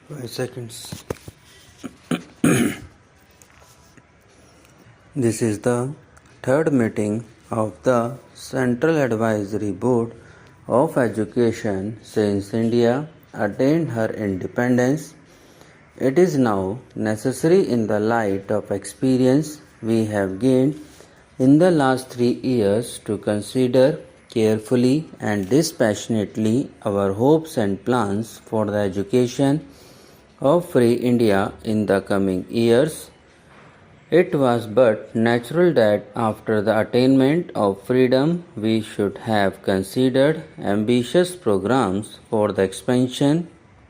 5 seconds. This is the third meeting of the Central Advisory Board of Education since India attained her independence. It is now necessary, in the light of experience we have gained in the last 3 years, to consider carefully and dispassionately our hopes and plans for the education of free India in the coming years. It was but natural that after the attainment of freedom we should have considered ambitious programs for the expansion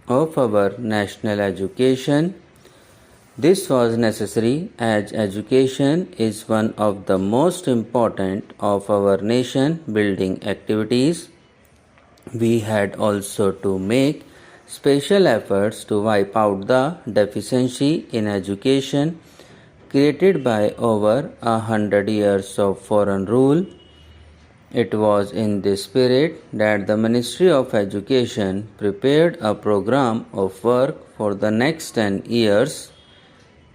of our national education. This was necessary as education is one of the most important of our nation building activities. We had also to make special efforts to wipe out the deficiency in education created by over 100 years of foreign rule. It was in this spirit that the Ministry of Education prepared a program of work for the next 10 years.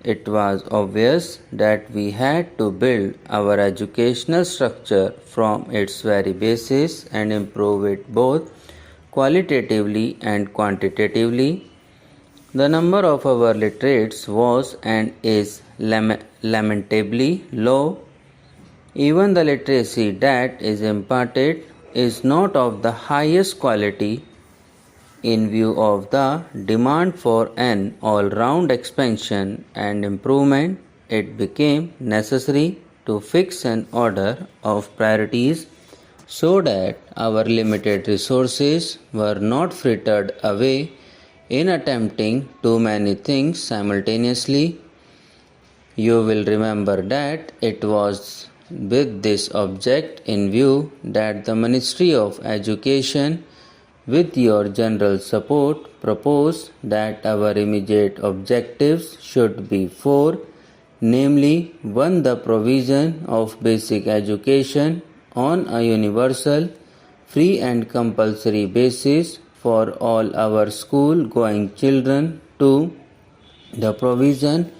It was obvious that we had to build our educational structure from its very basis and improve it both qualitatively and quantitatively. The number of our literates was and is lamentably low. Even the literacy that is imparted is not of the highest quality. In view of the demand for an all-round expansion and improvement, it became necessary to fix an order of priorities so that our limited resources were not frittered away in attempting too many things simultaneously. You will remember that it was with this object in view that the Ministry of Education, with your general support, proposed that our immediate objectives should be 4, namely 1. The provision of basic education on a universal, free and compulsory basis for all our school-going children. 2. The provision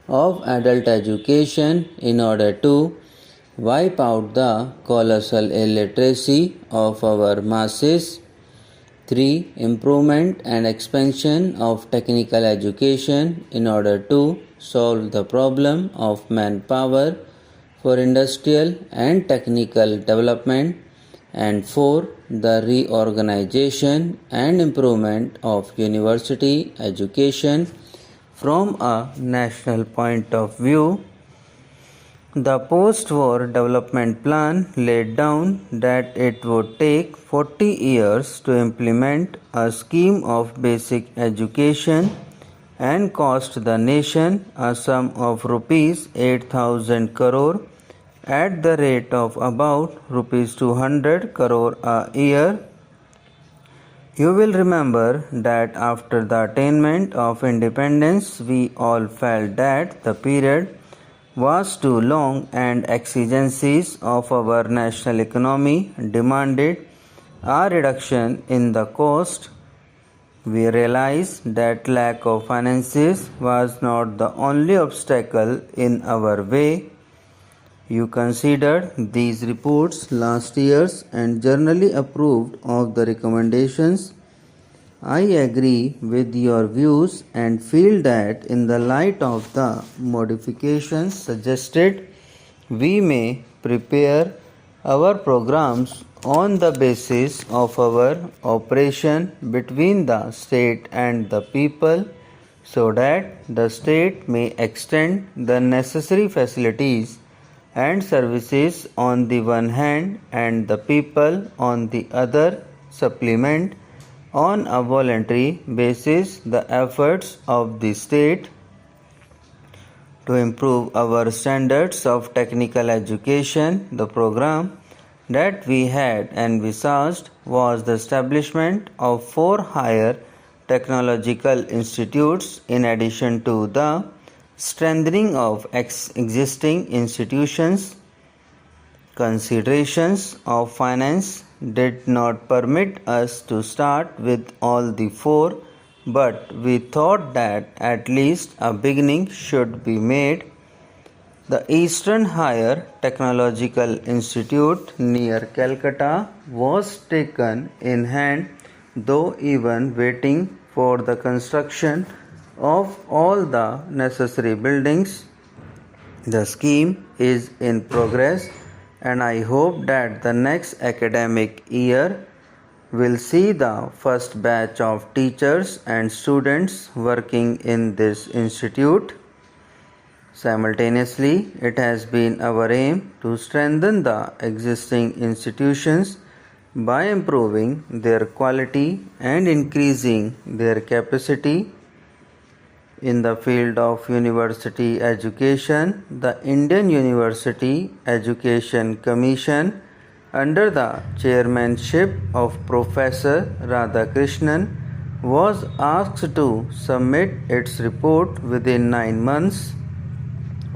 of adult education in order to wipe out the colossal illiteracy of our masses. 3. Improvement and expansion of technical education in order to solve the problem of manpower for industrial and technical development. And 4. The reorganization and improvement of university education from a national point of view. The post-war development plan laid down that it would take 40 years to implement a scheme of basic education and cost the nation a sum of rupees 8,000 crore at the rate of about rupees 200 crore a year. You will remember that after the attainment of independence we all felt that the period was too long and exigencies of our national economy demanded a reduction in the cost. We realized that lack of finances was not the only obstacle in our way. You considered these reports last year's and generally approved of the recommendations. I agree with your views and feel that in the light of the modifications suggested, we may prepare our programs on the basis of our operation between the state and the people, so that the state may extend the necessary facilities and services on the one hand and the people on the other supplement on a voluntary basis the efforts of the state to improve our standards of technical education. The program that we had envisaged was the establishment of 4 higher technological institutes in addition to the strengthening of existing institutions. Considerations of finance did not permit us to start with all the 4 but we thought that at least a beginning should be made. The Eastern Higher Technological Institute near Calcutta was taken in hand, though even waiting for the construction of all the necessary buildings. The scheme is in progress, and I hope that the next academic year will see the first batch of teachers and students working in this institute. Simultaneously, it has been our aim to strengthen the existing institutions by improving their quality and increasing their capacity. In the field of university education, the Indian University Education Commission, under the chairmanship of Professor Radhakrishnan, was asked to submit its report within 9 months.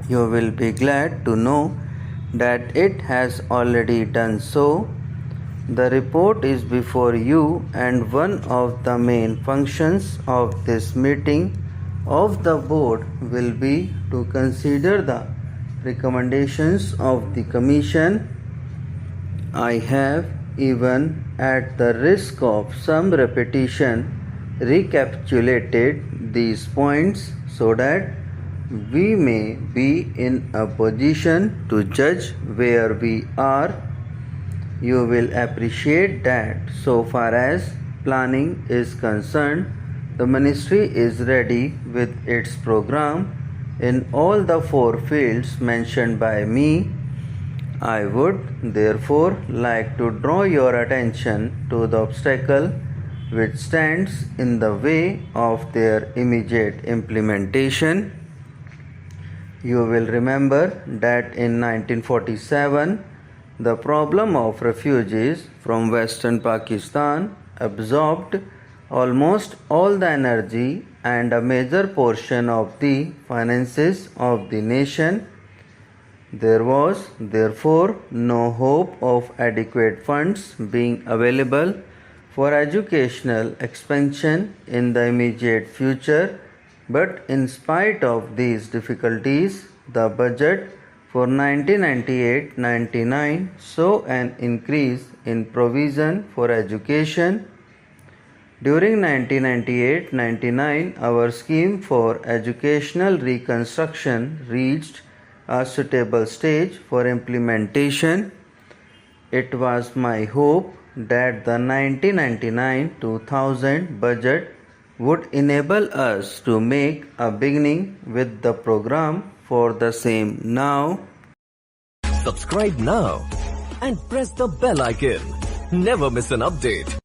You will be glad to know that it has already done so. The report is before you, and one of the main functions of this meeting of the board will be to consider the recommendations of the commission. I have, even at the risk of some repetition, recapitulated these points so that we may be in a position to judge where we are. You will appreciate that so far as planning is concerned, the ministry is ready with its program in all the 4 fields mentioned by me. I would therefore like to draw your attention to the obstacle which stands in the way of their immediate implementation. You will remember that in 1947, the problem of refugees from Western Pakistan absorbed almost all the energy and a major portion of the finances of the nation. There was therefore no hope of adequate funds being available for educational expansion in the immediate future, but in spite of these difficulties, the budget for 1998-99 saw an increase in provision for education. During 1998-99, our scheme for educational reconstruction reached a suitable stage for implementation. It was my hope that the 1999-2000 budget would enable us to make a beginning with the program for the same now. Subscribe now and press the bell icon. Never miss an update.